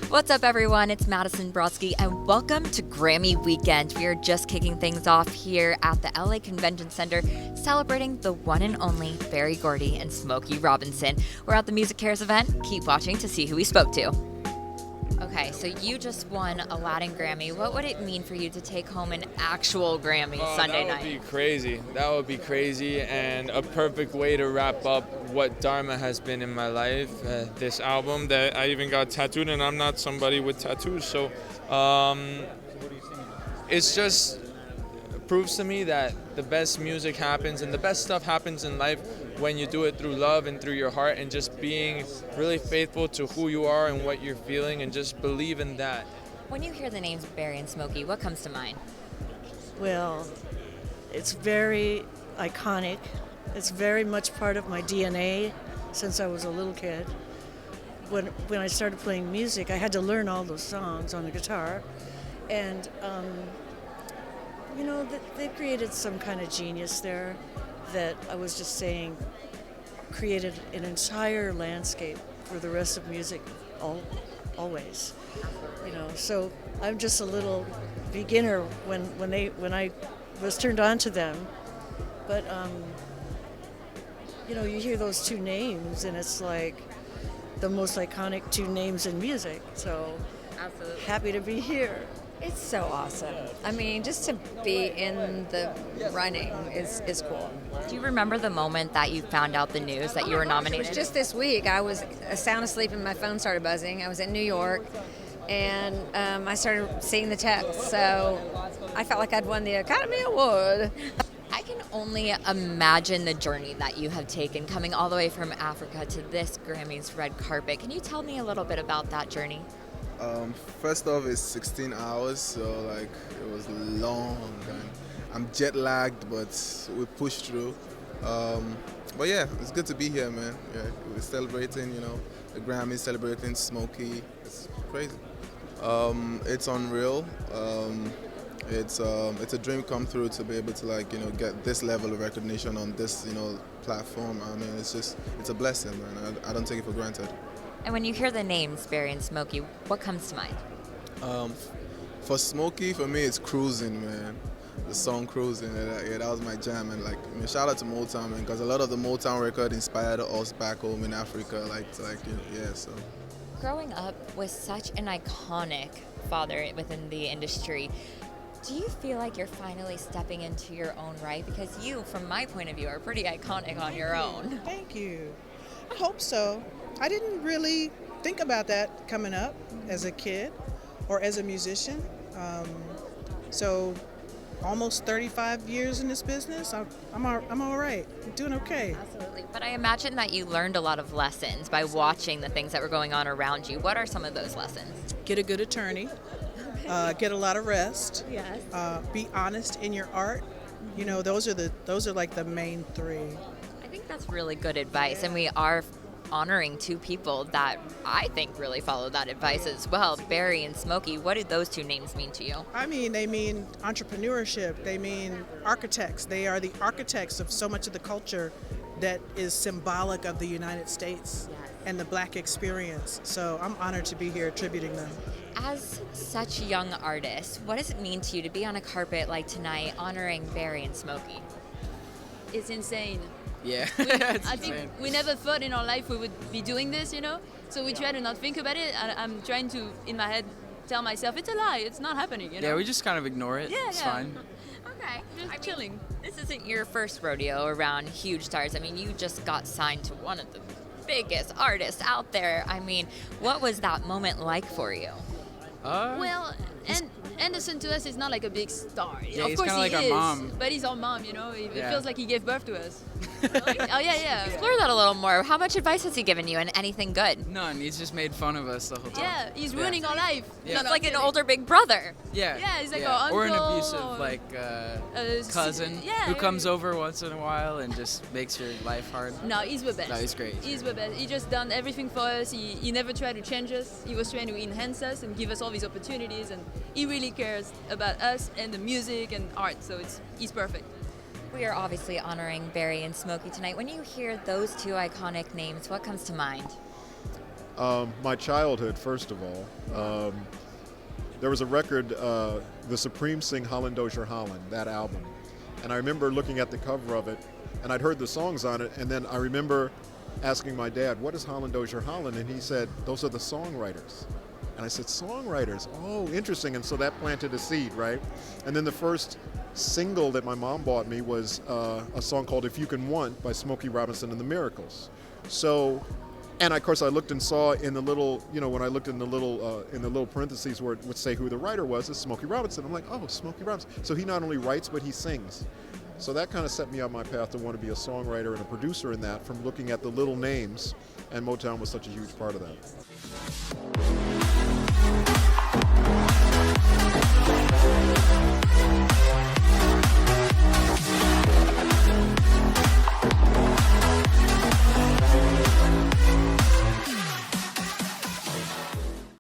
What's up, everyone? It's Madison Brodsky, and welcome to Grammy Weekend. We are just kicking things off here at the LA Convention Center, celebrating the one and only Gordy and Smokey Robinson. We're at the Music Cares event. Keep watching to see who we spoke to. Okay, so you just won a Latin Grammy. What would it mean for you to take home an actual Grammy Sunday night? That would be crazy. That would be crazy, and a perfect way to wrap up what Dharma has been in my life. This album that I even got tattooed, and I'm not somebody with tattoos, so it's just proves to me that the best music happens and the best stuff happens in life when you do it through love and through your heart and just being really faithful to who you are and what you're feeling and just believe in that. When you hear the names Barry and Smokey, what comes to mind? Well, it's very iconic. It's very much part of my DNA since I was a little kid. When I started playing music, I had to learn all those songs on the guitar. And, they created some kind of genius there that I was just saying created an entire landscape for the rest of music always. So I'm just a little beginner when I was turned on to them. But you hear those two names and it's like the most iconic two names in music. So Absolutely. Happy to be here. It's so awesome. I mean, just to be in the running is cool. Do you remember the moment that you found out the news that you were nominated? It was just this week. I was sound asleep and my phone started buzzing. I was in New York, and I started seeing the text. So I felt like I'd won the Academy Award. I can only imagine the journey that you have taken coming all the way from Africa to this Grammy's red carpet. Can you tell me a little bit about that journey? First off, it's 16 hours, so it was long. And I'm jet lagged, but we pushed through. But yeah, it's good to be here, man. Yeah, we're celebrating, the Grammy, celebrating Smokey. It's crazy. It's unreal. It's a dream come through to be able to get this level of recognition on this platform. I mean, it's a blessing, man. I don't take it for granted. And when you hear the names Barry and Smokey, what comes to mind? For Smokey, for me, it's Cruising, man. The song Cruising, that was my jam. And shout out to Motown, man, because a lot of the Motown record inspired us back home in Africa. So. Growing up with such an iconic father within the industry, do you feel like you're finally stepping into your own right? Because you, from my point of view, are pretty iconic on your own. Thank you. I hope so. I didn't really think about that coming up as a kid or as a musician. So almost 35 years in this business, I'm all right. I'm doing okay. Absolutely. But I imagine that you learned a lot of lessons by watching the things that were going on around you. What are some of those lessons? Get a good attorney. Get a lot of rest. Yes. Be honest in your art. Those are like the main three. I think that's really good advice, and we are honoring two people that I think really follow that advice as well. Barry and Smokey, what do those two names mean to you? I mean, they mean entrepreneurship. They mean architects. They are the architects of so much of the culture that is symbolic of the United States and the Black experience. So I'm honored to be here attributing them. As such young artists, what does it mean to you to be on a carpet like tonight honoring Barry and Smokey? It's insane. Yeah. I think we never thought in our life we would be doing this, So we try to not think about it. I'm trying to, in my head, tell myself it's a lie. It's not happening, Yeah, we just kind of ignore it. It's fine. Okay. Just chilling. This isn't your first rodeo around huge stars. I mean, you just got signed to one of the biggest artists out there. I mean, what was that moment like for you? Well, and Anderson to us is not like a big star. Yeah, of he's course kinda he like is, our mom. but he's our mom. It Yeah. feels like he gave birth to us. Oh yeah. Explore that a little more. How much advice has he given you, and anything good? None. He's just made fun of us the whole time. Yeah, he's ruining our life. Yeah. That's No, like I'm an kidding. older big brother. Yeah. Yeah, he's like our Or an uncle, abusive or- cousin yeah, who comes over once in a while and just makes your life hard. No, he's the best. No, he's great. He's the best. He just done everything for us. He never tried to change us. He was trying to enhance us and give us all these opportunities. And he really cares about us and the music and art. So he's perfect. We are obviously honoring Barry and Smokey tonight. When you hear those two iconic names, what comes to mind? My childhood, first of all. There was a record, The Supremes sing Holland Dozier Holland, that album. And I remember looking at the cover of it, and I'd heard the songs on it, and then I remember asking my dad, what is Holland Dozier Holland? And he said, those are the songwriters. And I said, songwriters? Oh, interesting. And so that planted a seed, right? And then the first single that my mom bought me was a song called If You Can Want by Smokey Robinson and the Miracles. So, and of course I looked and saw in the little, when I looked in the little parentheses where it would say who the writer was, it's Smokey Robinson. I'm like, oh, Smokey Robinson. So he not only writes, but he sings. So that kind of set me on my path to want to be a songwriter and a producer in that, from looking at the little names, and Motown was such a huge part of that.